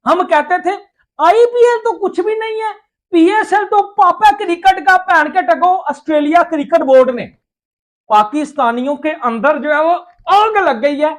हम कहते थे आईपीएल तो कुछ भी नहीं है, पीएसएल तो पापा क्रिकेट का, पहन के टको ऑस्ट्रेलिया क्रिकेट बोर्ड ने पाकिस्तानियों के अंदर जो है वो आग लग गई है।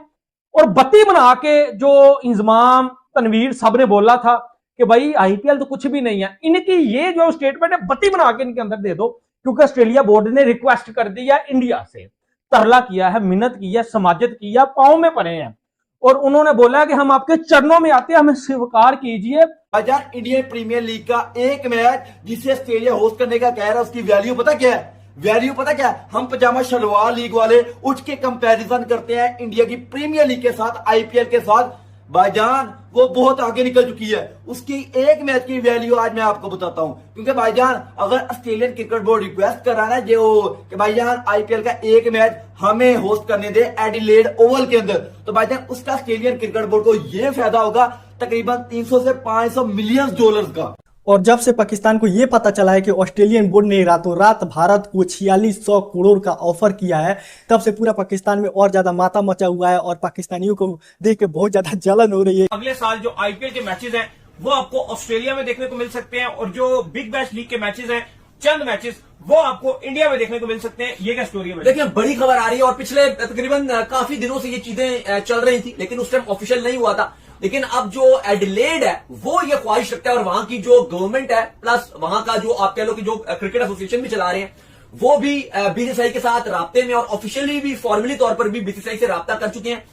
और बत्ती बना के जो इंजमाम तनवीर साहब ने बोला था कि भाई आईपीएल तो कुछ भी नहीं है, इनकी ये जो स्टेटमेंट है बत्ती बना के इनके अंदर दे दो, क्योंकि ऑस्ट्रेलिया बोर्ड ने रिक्वेस्ट कर दी है इंडिया से, तरला किया है, मिन्नत की है, समाजत की है, पांव में पड़े हैं और उन्होंने बोला कि हम आपके चरणों में आते हैं, हमें स्वीकार कीजिए। हजार इंडियन प्रीमियर लीग का एक मैच जिसे ऑस्ट्रेलिया होस्ट करने का कह रहा है, उसकी वैल्यू पता क्या है? वैल्यू पता क्या है? हम पजामा शलवार लीग वाले उठ के कंपैरिजन करते हैं इंडिया की प्रीमियर लीग के साथ, आईपीएल के साथ। भाईजान वो बहुत आगे निकल चुकी है, उसकी एक मैच की वैल्यू आज मैं आपको बताता हूं। क्योंकि भाईजान अगर ऑस्ट्रेलियन क्रिकेट बोर्ड रिक्वेस्ट कर रहा है ना जो कि भाईजान आईपीएल का एक मैच हमें होस्ट करने दे एडिलेड ओवल के अंदर, तो भाईजान उसका ऑस्ट्रेलियन क्रिकेट बोर्ड को यह फायदा होगा तकरीबन 300 से 500 मिलियन डॉलर्स का। और जब से पाकिस्तान को ये पता चला है कि ऑस्ट्रेलियन बोर्ड ने रातों रात भारत को 4600 करोड़ का ऑफर किया है, तब से पूरा पाकिस्तान में और ज्यादा माता मचा हुआ है और पाकिस्तानियों को देख के बहुत ज्यादा जलन हो रही है। अगले साल जो आईपीएल के मैचेस हैं वो आपको ऑस्ट्रेलिया में देखने को मिल सकते हैं और जो बिग बैश लीग के मैचेस हैं, चंद मैचेस, वो आपको इंडिया में देखने को मिल सकते हैं। ये क्या स्टोरी है? देखिए बड़ी खबर आ रही है और पिछले तकरीबन काफी दिनों से ये चीजें चल रही थी, लेकिन उस टाइम ऑफिशियल नहीं हुआ था। लेकिन अब जो एडिलेड है वो ये ख्वाहिश रखता है और वहां की जो गवर्नमेंट है प्लस वहां का जो आप कह लो कि जो क्रिकेट एसोसिएशन भी चला रहे हैं वो भी बीसीसीआई के साथ राब्ते में और ऑफिशियली भी फॉर्मली तौर पर भी बीसीसीआई से राब्ता कर चुके हैं।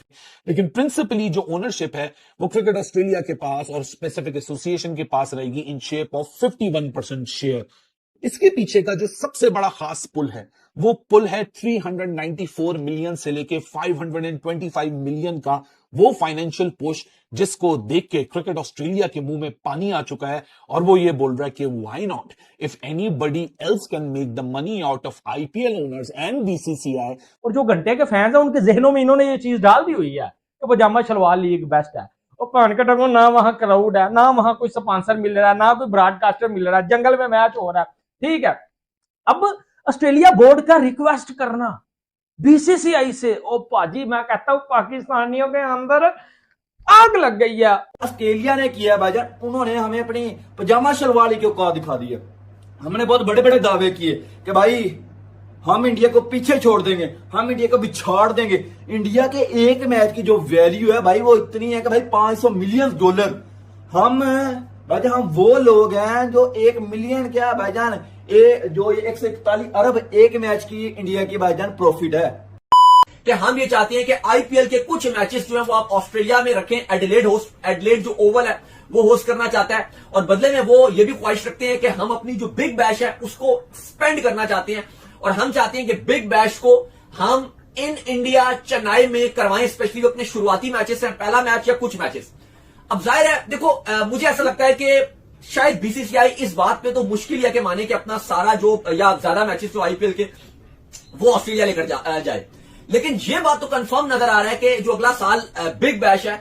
लेकिन प्रिंसिपली जो ओनरशिप है वो क्रिकेट ऑस्ट्रेलिया के पास और स्पेसिफिक एसोसिएशन के पास रहेगी इन शेप ऑफ 51% शेयर। इसके पीछे का जो सबसे बड़ा खास पुल है वो पुल है 394 मिलियन से लेके 525 मिलियन का वो फाइनेंशियल पुश जिसको देख के क्रिकेट ऑस्ट्रेलिया के मुंह में पानी आ चुका है और वो ये बोल रहा है कि why not, if anybody else can make the money out of IPL owners and BCCI. और जो घंटे के फैंस हैं उनके जहनों में इन्होंने ये चीज डाल दी हुई है कि पजामा शलवार लीग बेस्ट है। और पहन के टको ना वहां क्राउड है, ना वहां कोई स्पॉन्सर मिल रहा है, ना कोई ब्रॉडकास्टर मिल रहा है, जंगल में मैच हो रहा है। ठीक है, अब ऑस्ट्रेलिया बोर्ड का रिक्वेस्ट करना बीसीसीआई से, ओ पाजी मैं कहता हूं पाकिस्तानियों के अंदर आग लग गई है। ऑस्ट्रेलिया ने किया भाईजान, उन्होंने हमें अपनी पजामा शलवार की औकात दिखा दी है। हमने बहुत बड़े बड़े दावे किए कि भाई हम इंडिया को पीछे छोड़ देंगे, हम इंडिया को बिछाड़ देंगे। इंडिया के एक मैच की जो वैल्यू है भाई वो इतनी है कि भाई 500 मिलियन डॉलर। हम भाईजान हम वो लोग हैं जो 1 मिलियन क्या भाईजान जो 141 अरब एक मैच की इंडिया की भाईजान प्रॉफिट है। कि हम ये चाहते हैं कि आईपीएल के कुछ मैचेस जो है वो आप ऑस्ट्रेलिया में रखें। एडिलेड जो ओवल है वो होस्ट करना चाहता है और बदले में वो ये भी ख्वाहिश रखते हैं कि हम अपनी जो बिग बैश है उसको स्पेंड करना चाहते हैं और हम चाहते हैं कि बिग बैश को हम इन इंडिया चेन्नई में करवाएं, स्पेशली जो अपने शुरुआती मैचेस हैं, पहला मैच या कुछ मैचेस। अब जाहिर है देखो मुझे ऐसा लगता है कि शायद बीसीसीआई इस बात पे तो मुश्किल है कि माने कि अपना सारा जो या ज्यादा मैचेस जो आईपीएल के वो ऑस्ट्रेलिया लेकर जाए, लेकिन ये बात तो कंफर्म नजर आ रहा है कि जो अगला साल बिग बैश है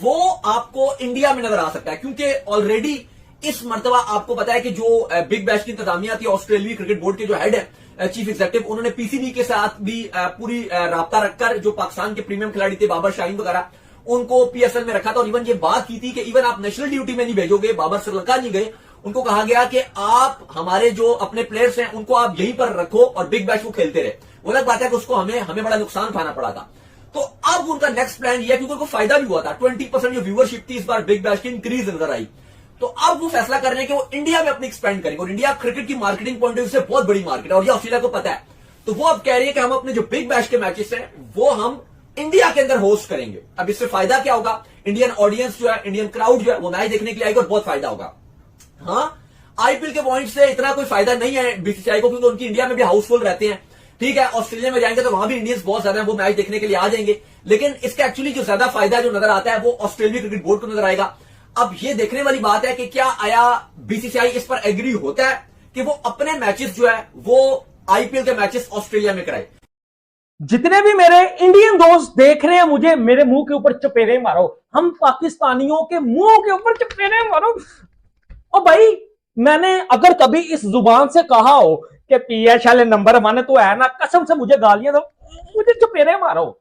वो आपको इंडिया में नजर आ सकता है। क्योंकि ऑलरेडी इस मर्तबा आपको पता है कि जो बिग बैश की इंतजामिया थी, ऑस्ट्रेलियाई क्रिकेट बोर्ड के जो हेड है चीफ एग्जीक्यूटिव, उन्होंने पीसीबी के साथ भी पूरी राब्ता रखकर जो पाकिस्तान के प्रीमियम खिलाड़ी थे बाबर शाहीन वगैरह उनको पीएसएल में रखा था और इवन ये बात की थी कि इवन आप नेशनल ड्यूटी में नहीं भेजोगे, बाबर श्रीलंका नहीं गए, उनको कहा गया कि आप हमारे जो अपने प्लेयर्स हैं उनको आप यहीं पर रखो और बिग बैश को खेलते रहे। वो अलग बात है कि उसको हमें बड़ा नुकसान उठाना पड़ा था। तो अब उनका नेक्स्ट प्लान ये है, क्योंकि उनको फायदा भी हुआ था, 20% जो व्यूअरशिप थी इस बार बिग बैश की इंक्रीज नजर आई, तो अब वो फैसला कर रहे हैं कि वो इंडिया में अपनी एक्सपेंड करेंगे और इंडिया क्रिकेट की मार्केटिंग पॉइंट ऑफ व्यू से बहुत बड़ी मार्केट है और ये ऑस्ट्रेलिया को पता है। तो वो अब कह रही है कि हम अपने जो बिग बैश के मैचेस हैं वो हम इंडिया के अंदर होस्ट करेंगे। अब इससे फायदा क्या होगा? इंडियन ऑडियंस जो है, इंडियन क्राउड जो है वो मैच देखने के लिए आएगा और बहुत फायदा होगा। हाँ, आईपीएल के पॉइंट से इतना कोई फायदा नहीं है बीसीसीआई को, क्योंकि उनकी इंडिया में भी हाउसफुल रहते हैं। ठीक है, ऑस्ट्रेलिया में जाएंगे तो वहां भी इंडियंस बहुत ज्यादा है, वो मैच देखने के लिए आ जाएंगे, लेकिन इसका एक्चुअली जो ज्यादा फायदा जो नजर आता है वो ऑस्ट्रेलिया क्रिकेट बोर्ड को नजर आएगा। अब ये देखने वाली बात है कि क्या आया बीसीसीआई इस पर एग्री होता है कि वो अपने मैचेस जो है वो आईपीएल के मैचेस ऑस्ट्रेलिया में कराए। जितने भी मेरे इंडियन दोस्त देख रहे हैं मुझे, मेरे मुंह के ऊपर चपेरे मारो, हम पाकिस्तानियों के मुंह के ऊपर चपेरे मारो। और भाई मैंने अगर कभी इस जुबान से कहा हो कि पीएसएल नंबर 1 तो है ना, कसम से मुझे गालियां दो, मुझे चपेरे मारो।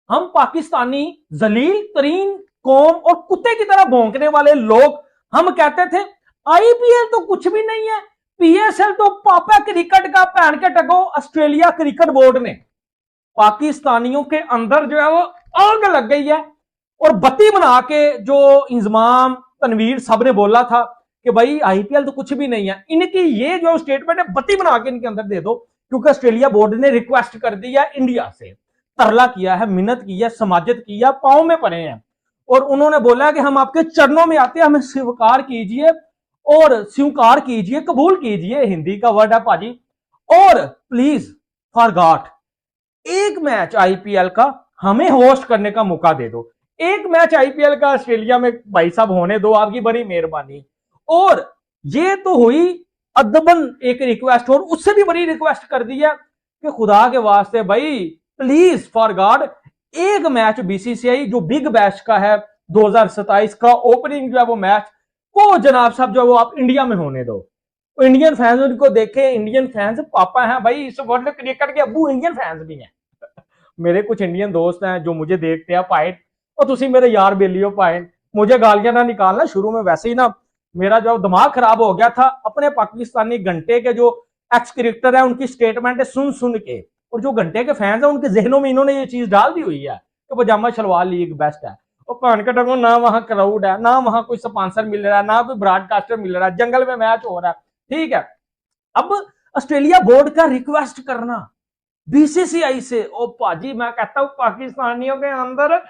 हम पाकिस्तानी जलील तरीन कौम और कुत्ते की तरह भौंकने वाले लोग हम कहते थे आईपीएल तो कुछ भी नहीं है, पीएसएल तो पापा क्रिकेट का पहन के टको ऑस्ट्रेलिया क्रिकेट बोर्ड ने। पाकिस्तानियों के अंदर जो है वो आग लग गई है और बत्ती बना के जो इंजमाम तनवीर साहब ने बोला था कि भाई आईपीएल तो कुछ भी नहीं है, इनकी ये जो स्टेटमेंट है बत्ती बना के इनके अंदर दे दो, क्योंकि ऑस्ट्रेलिया बोर्ड ने रिक्वेस्ट कर दी है इंडिया से, तरला किया है, मिन्नत की है, समाजत की है, पांव में पड़े हैं और उन्होंने बोला है कि हम आपके चरणों में आते हैं, हमें स्वीकार कीजिए और स्वीकार कीजिए, कबूल कीजिए, हिंदी का वर्ड है भाजी, और प्लीज फॉर गॉड एक मैच आईपीएल का हमें होस्ट करने का मौका दे दो, एक मैच आईपीएल का ऑस्ट्रेलिया में भाई साहब होने दो, आपकी बड़ी मेहरबानी। और ये तो हुई अदबन एक रिक्वेस्ट, और उससे भी बड़ी रिक्वेस्ट कर दी है कि खुदा के वास्ते भाई प्लीज फॉर गॉड एक मैच बीसीसीआई जो बिग बैश का है 2027 का ओपनिंग जो है वो मैच को जनाब साहब जो है वो आप इंडिया में होने दो, इंडियन फैंस उनको देखे, इंडियन फैंस पापा हैं भाई, इस वर्ल्ड क्रिकेट के अब्बू इंडियन फैंस भी हैं। मेरे कुछ इंडियन दोस्त हैं जो मुझे देखते हैं पाइट, और तुसी मेरे यार बेली हो पाइट, मुझे गालियां ना निकालना, शुरू में वैसे ही ना मेरा जो दिमाग खराब हो गया था अपने पाकिस्तानी घंटे के जो एक्स क्रिकेटर है उनकी स्टेटमेंट सुन सुन के, और जो घंटे के फैंस हैं उनके जहनों में इन्होंने ये चीज डाल दी हुई है कि पजामा शलवार लीग बेस्ट है, और पान का टंगो ना वहां क्राउड है, ना वहां कोई स्पॉन्सर मिल रहा है, ना कोई ब्रॉडकास्टर मिल रहा है, जंगल में मैच हो रहा है, ठीक है। अब ऑस्ट्रेलिया बोर्ड का रिक्वेस्ट करना बीसीसीआई से, ओ पाजी मैं कहता हूं पाकिस्तानियों के अंदर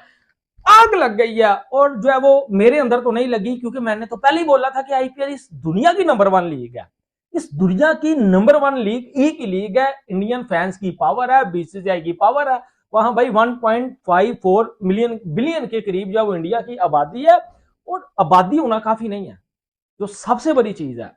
आग लग गई है, और जो है वो मेरे अंदर तो नहीं लगी, क्योंकि मैंने तो पहले ही बोला था कि आईपीएल इस दुनिया की नंबर 1 लीग है, इस दुनिया की नंबर 1 लीग एक ही लीग है, इंडियन फैंस की पावर है, बीसीसीआई की पावर है, वहां भाई 1.54 बिलियन के करीब जो वो इंडिया की आबादी है, और आबादी होना काफी नहीं है, जो सबसे बड़ी चीज है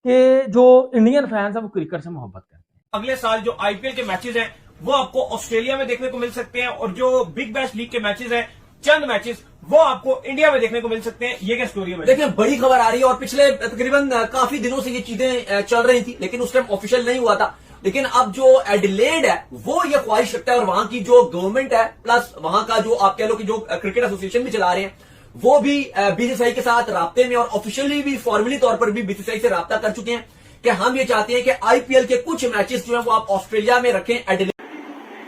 कि जो इंडियन फैंस है वो क्रिकेट से मोहब्बत करते हैं। अगले साल जो आईपीएल के मैचेस हैं वो आपको ऑस्ट्रेलिया में देखने को मिल सकते हैं, और जो बिग बैश लीग के मैचेस हैं चंद मैचेस वो आपको इंडिया में देखने को मिल सकते हैं। ये क्या स्टोरी है? देखिए बड़ी खबर आ रही है, और पिछले तकरीबन काफी दिनों से ये चीजें चल रही थी, लेकिन उस टाइम ऑफिशियल नहीं हुआ था। लेकिन अब जो एडिलेड है वो ये ख्वाहिश रखता है, और वहां की जो गवर्नमेंट है प्लस वहां का जो आप कह लो कि जो क्रिकेट एसोसिएशन भी चला रहे हैं वो भी बीसीसीआई के साथ राब्ते में, और ऑफिशियली भी फॉर्मली तौर पर भी बीसीसीआई से राब्ता कर चुके हैं कि हम ये चाहते हैं कि आईपीएल के कुछ मैचेस जो है वो आप ऑस्ट्रेलिया में रखें, एडिलेड।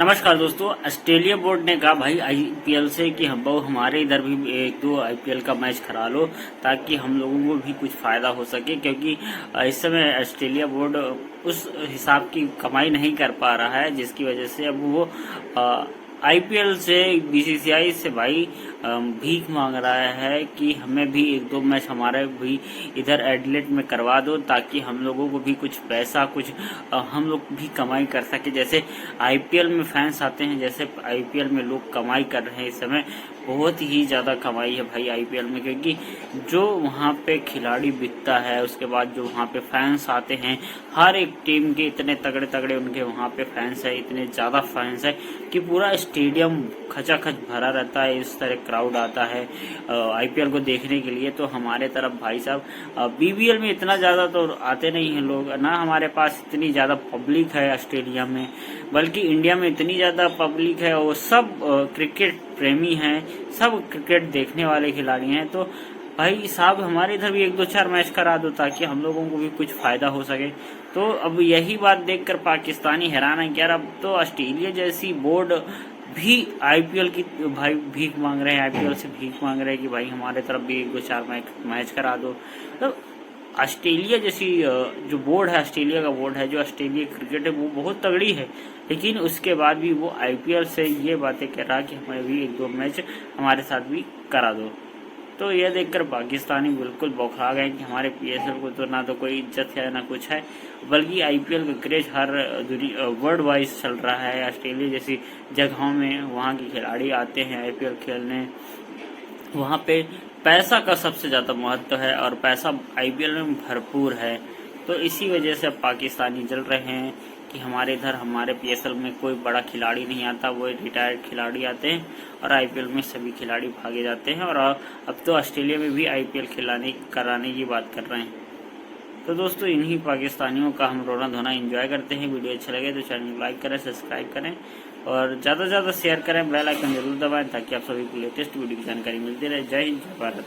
नमस्कार दोस्तों, ऑस्ट्रेलिया बोर्ड ने कहा भाई आईपीएल से कि हम हमारे इधर भी 1-2 आईपीएल का मैच करा लो ताकि हम लोगों को भी कुछ फायदा हो सके, क्योंकि इस समय ऑस्ट्रेलिया बोर्ड उस हिसाब की कमाई नहीं कर पा रहा है, जिसकी वजह से अब वो आईपीएल से बीसीसीआई से भाई भीख मांग रहा है कि हमें भी 1-2 मैच हमारे भी इधर एडिलेड में करवा दो ताकि हम लोगों को भी कुछ पैसा कुछ हम लोग भी कमाई कर सके। जैसे आईपीएल में फैंस आते हैं, जैसे आईपीएल में लोग कमाई कर रहे हैं इस समय, बहुत ही ज्यादा कमाई है भाई आईपीएल में, क्योंकि जो वहाँ पे खिलाड़ी बिकता है, उसके बाद जो वहाँ पे फैंस आते हैं, हर एक टीम के इतने तगड़े तगड़े उनके वहाँ पे फैंस है, इतने ज्यादा फैंस है कि पूरा स्टेडियम खचाखच भरा रहता है, इस तरह क्राउड आता है आईपीएल को देखने के लिए। तो हमारे तरफ भाई साहब बीबीएल में इतना ज्यादा तो आते नहीं हैं लोग ना, हमारे पास इतनी ज्यादा पब्लिक है ऑस्ट्रेलिया में, बल्कि इंडिया में इतनी ज्यादा पब्लिक है, वो सब क्रिकेट प्रेमी हैं, सब क्रिकेट देखने वाले खिलाड़ी हैं। तो भाई साहब हमारे इधर भी 1-2-4 मैच करा दो ताकि हम लोगों को भी कुछ फायदा हो सके। तो अब यही बात देखकर पाकिस्तानी हैरान है कि यार अब तो ऑस्ट्रेलिया जैसी बोर्ड भी आईपीएल की भाई भीख मांग रहे हैं, आईपीएल से भीख मांग रहे हैं कि भाई हमारे तरफ भी 1-2-4 मैच करा दो। तो ऑस्ट्रेलिया जैसी जो बोर्ड है, ऑस्ट्रेलिया का बोर्ड है, जो ऑस्ट्रेलिया क्रिकेट है वो बहुत तगड़ी है, लेकिन उसके बाद भी वो आईपीएल से ये बातें कर रहा कि हमें भी 1-2 मैच हमारे साथ भी करा दो। तो यह देखकर पाकिस्तानी बिल्कुल बौखला गए कि हमारे पीएसएल को तो ना तो कोई इज्जत है ना कुछ है, बल्कि आईपीएल का क्रेज हर वर्ल्ड वाइज चल रहा है। ऑस्ट्रेलिया जैसी जगहों में वहाँ के खिलाड़ी आते हैं आईपीएल खेलने, वहाँ पे पैसा का सबसे ज्यादा महत्व है और पैसा आईपीएल में भरपूर है। तो इसी वजह से अब जल रहे हैं कि हमारे इधर हमारे पीएसएल में कोई बड़ा खिलाड़ी नहीं आता, वो रिटायर्ड खिलाड़ी आते हैं और आईपीएल में सभी खिलाड़ी भागे जाते हैं, और अब तो ऑस्ट्रेलिया में भी आईपीएल कराने की बात कर रहे हैं। तो दोस्तों इन्हीं पाकिस्तानियों का हम रोना धोना एंजॉय करते हैं। वीडियो अच्छा लगे तो चैनल को लाइक करें, सब्सक्राइब करें। और ज़्यादा से ज़्यादा शेयर करें, बेल आइकन जरूर दबाएं ताकि आप सभी को लेटेस्ट वीडियो की जानकारी मिलती रहे। जय हिंद, जय भारत।